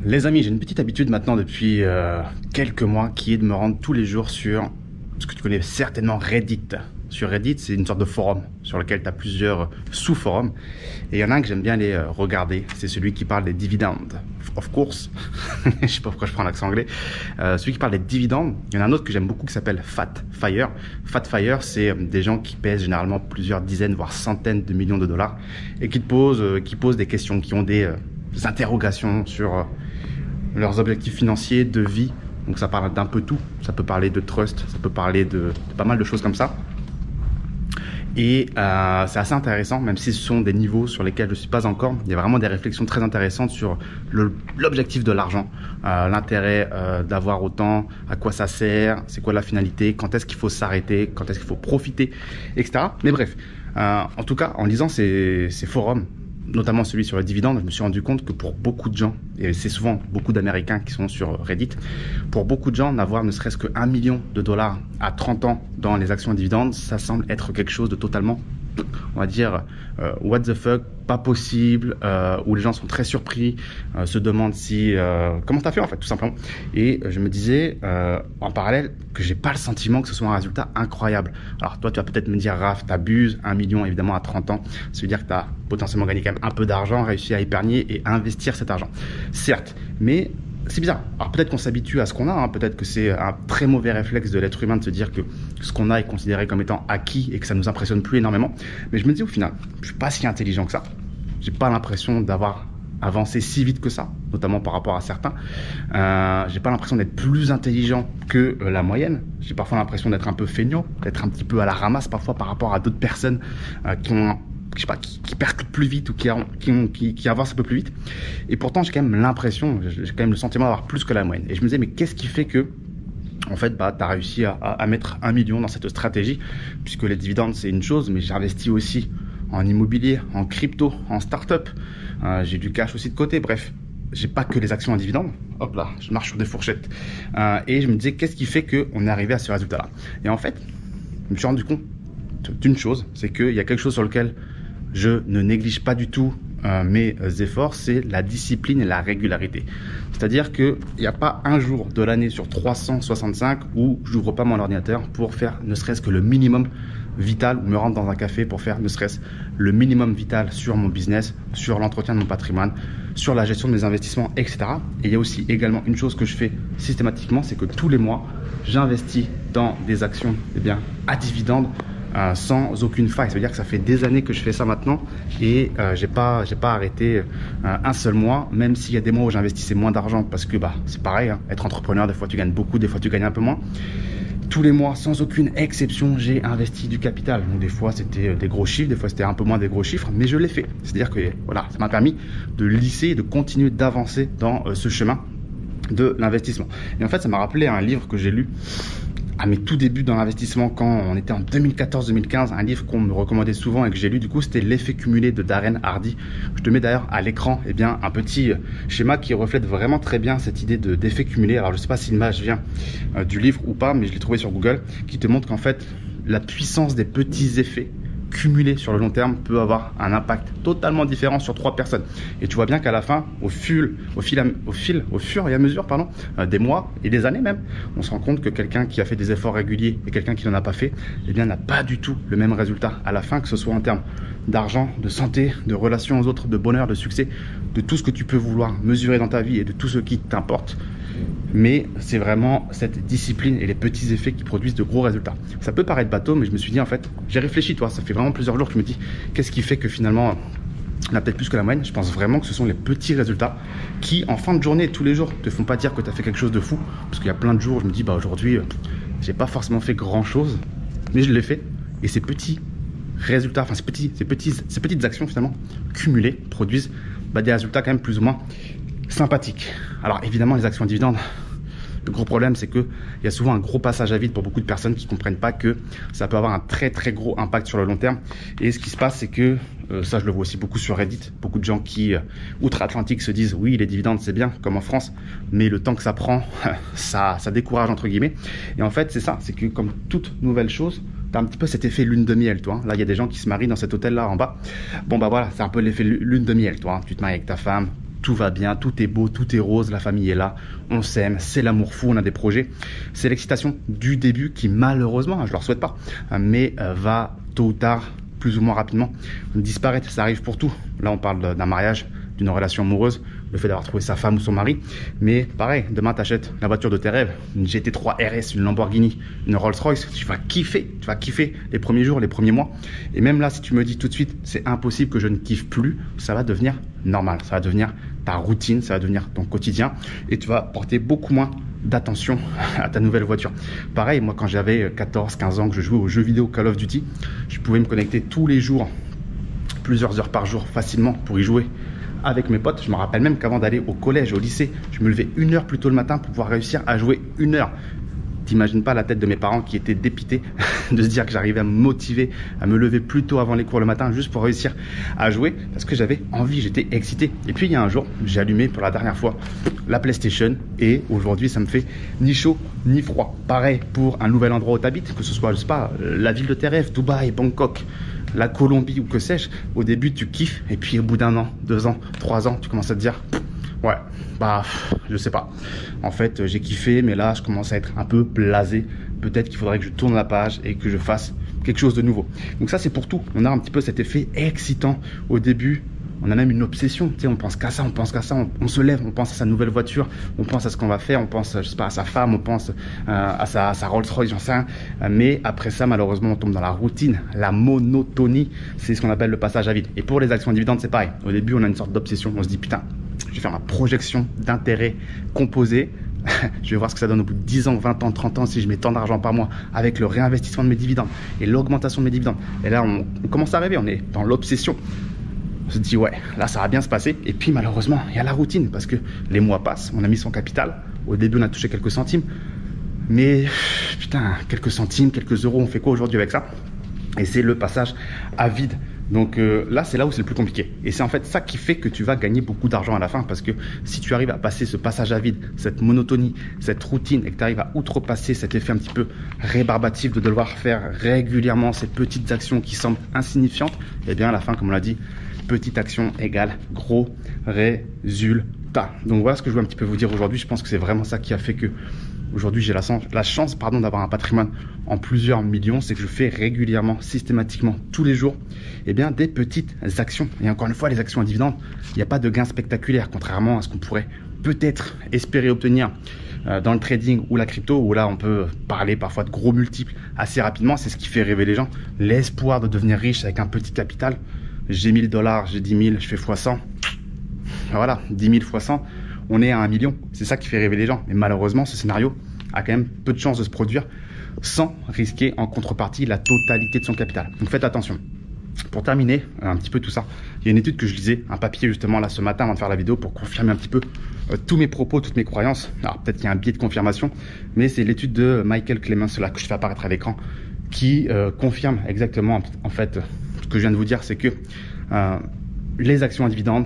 Les amis, j'ai une petite habitude maintenant depuis quelques mois qui est de me rendre tous les jours sur ce que tu connais certainement, Reddit. Sur Reddit, c'est une sorte de forum sur lequel tu as plusieurs sous-forums. Et il y en a un que j'aime bien aller regarder, c'est celui qui parle des dividendes. Of course, je sais pas pourquoi je prends l'accent anglais. Celui qui parle des dividendes, il y en a un autre que j'aime beaucoup qui s'appelle FatFire. FatFire, c'est des gens qui pèsent généralement plusieurs dizaines, voire centaines de millions de dollars et qui posent des questions, qui ont des interrogations sur leurs objectifs financiers, de vie. Donc ça parle d'un peu tout. Ça peut parler de trust, ça peut parler de pas mal de choses comme ça. Et c'est assez intéressant, même si ce sont des niveaux sur lesquels je ne suis pas encore. Il y a vraiment des réflexions très intéressantes sur l'objectif de l'argent, l'intérêt d'avoir autant, à quoi ça sert, c'est quoi la finalité, quand est-ce qu'il faut s'arrêter, quand est-ce qu'il faut profiter, etc. Mais bref, en tout cas, en lisant ces forums, notamment celui sur les dividendes, je me suis rendu compte que pour beaucoup de gens, et c'est souvent beaucoup d'Américains qui sont sur Reddit, pour beaucoup de gens, n'avoir ne serait-ce que 1 million de dollars à 30 ans dans les actions à dividendes, ça semble être quelque chose de totalement, on va dire, what the fuck, pas possible, où les gens sont très surpris, se demandent si comment t'as fait en fait, tout simplement. Et je me disais en parallèle que j'ai pas le sentiment que ce soit un résultat incroyable. Alors toi, tu vas peut-être me dire, Raph, t'abuses, 1 million évidemment à 30 ans, ça veut dire que t'as potentiellement gagné quand même un peu d'argent, réussi à épargner et à investir cet argent. Certes, mais c'est bizarre. Alors peut-être qu'on s'habitue à ce qu'on a, hein. Peut-être que c'est un très mauvais réflexe de l'être humain de se dire que ce qu'on a est considéré comme étant acquis et que ça nous impressionne plus énormément. Mais je me dis au final, je suis pas si intelligent que ça. J'ai pas l'impression d'avoir avancé si vite que ça, notamment par rapport à certains. J'ai pas l'impression d'être plus intelligent que la moyenne. J'ai parfois l'impression d'être un peu feignant, d'être un petit peu à la ramasse parfois par rapport à d'autres personnes qui ont, je sais pas, qui percutent plus vite ou qui avancent un peu plus vite. Et pourtant, j'ai quand même l'impression, j'ai quand même le sentiment d'avoir plus que la moyenne. Et je me disais, mais qu'est-ce qui fait que, en fait, tu as réussi à mettre 1 million dans cette stratégie, puisque les dividendes, c'est une chose, mais j'ai investi aussi en immobilier, en crypto, en start-up. J'ai du cash aussi de côté. Bref, j'ai pas que les actions à dividendes. Hop là, je marche sur des fourchettes. Et je me disais, qu'est-ce qui fait qu'on est arrivé à ce résultat-là? Et en fait, je me suis rendu compte d'une chose, c'est qu'il y a quelque chose sur lequel je ne néglige pas du tout mes efforts, c'est la discipline et la régularité. C'est-à-dire qu'il n'y a pas un jour de l'année sur 365 où je n'ouvre pas mon ordinateur pour faire ne serait-ce que le minimum vital, ou me rendre dans un café pour faire ne serait-ce le minimum vital sur mon business, sur l'entretien de mon patrimoine, sur la gestion de mes investissements, etc. Et il y a aussi également une chose que je fais systématiquement, c'est que tous les mois, j'investis dans des actions à dividendes, sans aucune faille. Ça veut dire que ça fait des années que je fais ça maintenant et j'ai pas arrêté un seul mois, même s'il y a des mois où j'investissais moins d'argent parce que c'est pareil, hein, être entrepreneur, des fois tu gagnes beaucoup, des fois tu gagnes un peu moins. Tous les mois, sans aucune exception, j'ai investi du capital. Donc des fois c'était des gros chiffres, des fois c'était un peu moins des gros chiffres, mais je l'ai fait. C'est-à-dire que voilà, ça m'a permis de lisser et de continuer d'avancer dans ce chemin de l'investissement. Et en fait, ça m'a rappelé un livre que j'ai lu à mes tout débuts dans l'investissement quand on était en 2014-2015, un livre qu'on me recommandait souvent et que j'ai lu du coup, c'était L'effet cumulé de Darren Hardy. Je te mets d'ailleurs à l'écran un petit schéma qui reflète vraiment très bien cette idée d'effet cumulé. Alors je sais pas si l'image vient du livre ou pas, mais je l'ai trouvé sur Google, qui te montre qu'en fait la puissance des petits effets cumulé sur le long terme peut avoir un impact totalement différent sur 3 personnes. Et tu vois bien qu'à la fin, au fur et à mesure des mois et des années même, on se rend compte que quelqu'un qui a fait des efforts réguliers et quelqu'un qui n'en a pas fait, n'a pas du tout le même résultat à la fin, que ce soit en termes d'argent, de santé, de relations aux autres, de bonheur, de succès, de tout ce que tu peux vouloir mesurer dans ta vie et de tout ce qui t'importe. Mais c'est vraiment cette discipline et les petits effets qui produisent de gros résultats. Ça peut paraître bateau, mais je me suis dit, en fait, j'ai réfléchi, ça fait vraiment plusieurs jours que je me dis, qu'est-ce qui fait que finalement, on a peut-être plus que la moyenne. Je pense vraiment que ce sont les petits résultats qui, en fin de journée, tous les jours, te font pas dire que tu as fait quelque chose de fou. Parce qu'il y a plein de jours où je me dis, aujourd'hui, j'ai pas forcément fait grand-chose, mais je l'ai fait. Et ces petits résultats, ces petites actions finalement, cumulées, produisent des résultats quand même plus ou moins sympathiques. Alors évidemment, les actions à dividendes, le gros problème, c'est qu'il y a souvent un gros passage à vide pour beaucoup de personnes qui ne comprennent pas que ça peut avoir un très très gros impact sur le long terme. Et ce qui se passe, c'est que, ça je le vois aussi beaucoup sur Reddit, beaucoup de gens qui, outre-Atlantique, se disent oui, les dividendes c'est bien, comme en France, mais le temps que ça prend, ça décourage entre guillemets. Et en fait, c'est ça, c'est que comme toute nouvelle chose, t'as un petit peu cet effet lune de miel, toi. Là, il y a des gens qui se marient dans cet hôtel-là en bas. Bon, voilà, c'est un peu l'effet lune de miel, toi. Tu te maries avec ta femme, tout va bien, tout est beau, tout est rose, la famille est là, on s'aime, c'est l'amour fou, on a des projets. C'est l'excitation du début qui malheureusement, je ne leur souhaite pas, mais va tôt ou tard, plus ou moins rapidement, disparaître. Ça arrive pour tout. Là, on parle d'un mariage, d'une relation amoureuse, le fait d'avoir trouvé sa femme ou son mari. Mais pareil, demain, tu achètes la voiture de tes rêves, une GT3 RS, une Lamborghini, une Rolls-Royce. Tu vas kiffer les premiers jours, les premiers mois. Et même là, si tu me dis tout de suite, c'est impossible que je ne kiffe plus, ça va devenir normal. Ça va devenir ta routine, ça va devenir ton quotidien. Et tu vas porter beaucoup moins d'attention à ta nouvelle voiture. Pareil, moi, quand j'avais 14-15 ans, que je jouais aux jeux vidéo Call of Duty, je pouvais me connecter tous les jours, plusieurs heures par jour, facilement, pour y jouer avec mes potes. Je me rappelle même qu'avant d'aller au collège, au lycée, je me levais 1 heure plus tôt le matin pour pouvoir réussir à jouer 1 heure. T'imagines pas la tête de mes parents qui étaient dépités de se dire que j'arrivais à me motiver, à me lever plus tôt avant les cours le matin juste pour réussir à jouer parce que j'avais envie, j'étais excité. Et puis il y a un jour, j'ai allumé pour la dernière fois la PlayStation et aujourd'hui ça me fait ni chaud ni froid. Pareil pour un nouvel endroit où t'habites, que ce soit, je sais pas, la ville de tes rêves, Dubaï, Bangkok, la Colombie ou que sais-je. Au début tu kiffes et puis au bout d'1 an, 2 ans, 3 ans, tu commences à te dire ouais, bah, je sais pas. En fait, j'ai kiffé, mais là, je commence à être un peu blasé. Peut-être qu'il faudrait que je tourne la page et que je fasse quelque chose de nouveau. Donc ça, c'est pour tout. On a un petit peu cet effet excitant au début. On a même une obsession, tu sais, on pense qu'à ça, on pense qu'à ça, on se lève, on pense à sa nouvelle voiture, on pense à ce qu'on va faire, on pense, je sais pas, à sa femme, on pense à sa Rolls-Royce, j'en sais rien. Mais après ça, malheureusement, on tombe dans la routine, la monotonie, c'est ce qu'on appelle le passage à vide. Et pour les actions dividendes, c'est pareil. Au début, on a une sorte d'obsession, on se dit, putain, je vais faire ma projection d'intérêt composé. Je vais voir ce que ça donne au bout de 10 ans, 20 ans, 30 ans si je mets tant d'argent par mois avec le réinvestissement de mes dividendes et l'augmentation de mes dividendes. Et là, on commence à rêver, on est dans l'obsession. On se dit, ouais, là, ça va bien se passer. Et puis, malheureusement, il y a la routine parce que les mois passent, on a mis son capital. Au début, on a touché quelques centimes. Mais, putain, quelques centimes, quelques euros, on fait quoi aujourd'hui avec ça? Et c'est le passage à vide. Donc là, c'est là où c'est le plus compliqué. Et c'est en fait ça qui fait que tu vas gagner beaucoup d'argent à la fin. Parce que si tu arrives à passer ce passage à vide, cette monotonie, cette routine, et que tu arrives à outrepasser cet effet un petit peu rébarbatif de devoir faire régulièrement ces petites actions qui semblent insignifiantes, et bien à la fin, comme on l'a dit, petite action égale gros résultat. Donc voilà ce que je veux un petit peu vous dire aujourd'hui. Je pense que c'est vraiment ça qui a fait que aujourd'hui j'ai la chance d'avoir un patrimoine en plusieurs millions. C'est que je fais régulièrement, systématiquement, tous les jours, eh bien, des petites actions. Et encore une fois, les actions à dividendes, il n'y a pas de gain spectaculaire, contrairement à ce qu'on pourrait peut-être espérer obtenir dans le trading ou la crypto, où là on peut parler parfois de gros multiples assez rapidement. C'est ce qui fait rêver les gens. L'espoir de devenir riche avec un petit capital. J'ai 1000 $, j'ai 10 000, je fais x100. Voilà, 10 000 x 100, on est à 1 million. C'est ça qui fait rêver les gens. Mais malheureusement, ce scénario a quand même peu de chances de se produire sans risquer en contrepartie la totalité de son capital. Donc faites attention. Pour terminer un petit peu tout ça, il y a une étude que je lisais, un papier justement là ce matin avant de faire la vidéo pour confirmer un petit peu tous mes propos, toutes mes croyances. Alors peut-être qu'il y a un biais de confirmation, mais c'est l'étude de Michael Clemens là que je fais apparaître à l'écran qui confirme exactement en fait ce que je viens de vous dire, c'est que les actions à dividendes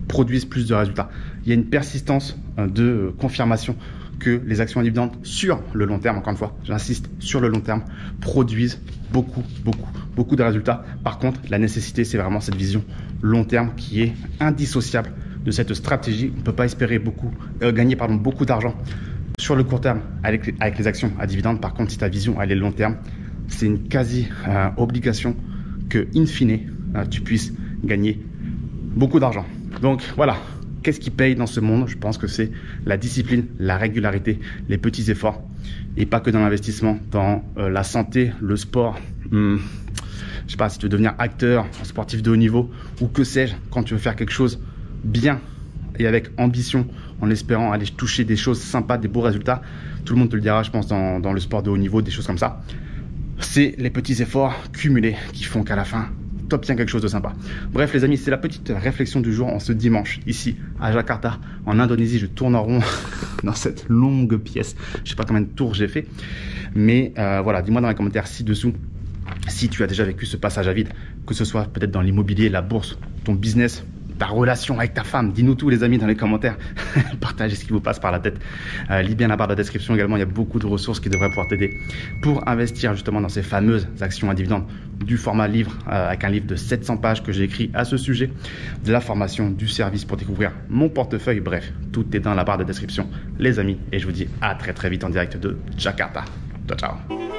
produisent plus de résultats. Il y a une persistance de confirmation que les actions à dividendes sur le long terme, encore une fois, j'insiste, sur le long terme, produisent beaucoup de résultats. Par contre, la nécessité, c'est vraiment cette vision long terme qui est indissociable de cette stratégie. On ne peut pas espérer gagner beaucoup d'argent sur le court terme avec les actions à dividendes. Par contre, si ta vision elle est long terme, c'est une quasi obligation que, in fine, tu puisses gagner beaucoup d'argent. Donc voilà, qu'est-ce qui paye dans ce monde? Je pense que c'est la discipline, la régularité, les petits efforts, et pas que dans l'investissement, dans la santé, le sport. Je sais pas, si tu veux devenir acteur, sportif de haut niveau, ou que sais-je, quand tu veux faire quelque chose bien et avec ambition, en espérant aller toucher des choses sympas, des beaux résultats. Tout le monde te le dira, je pense, dans le sport de haut niveau, des choses comme ça. C'est les petits efforts cumulés qui font qu'à la fin, t'obtiens quelque chose de sympa. Bref les amis, c'est la petite réflexion du jour en ce dimanche, ici à Jakarta, en Indonésie. Je tourne en rond dans cette longue pièce. Je sais pas combien de tours j'ai fait. Mais voilà, dis-moi dans les commentaires ci-dessous si tu as déjà vécu ce passage à vide, que ce soit peut-être dans l'immobilier, la bourse, ton business, ta relation avec ta femme. Dis-nous tout les amis dans les commentaires. Partagez ce qui vous passe par la tête. Lis bien la barre de la description également, il y a beaucoup de ressources qui devraient pouvoir t'aider pour investir justement dans ces fameuses actions à dividendes, du format livre avec un livre de 700 pages que j'ai écrit à ce sujet, de la formation, du service pour découvrir mon portefeuille. Bref, tout est dans la barre de description les amis et je vous dis à très vite en direct de Jakarta. Ciao ciao.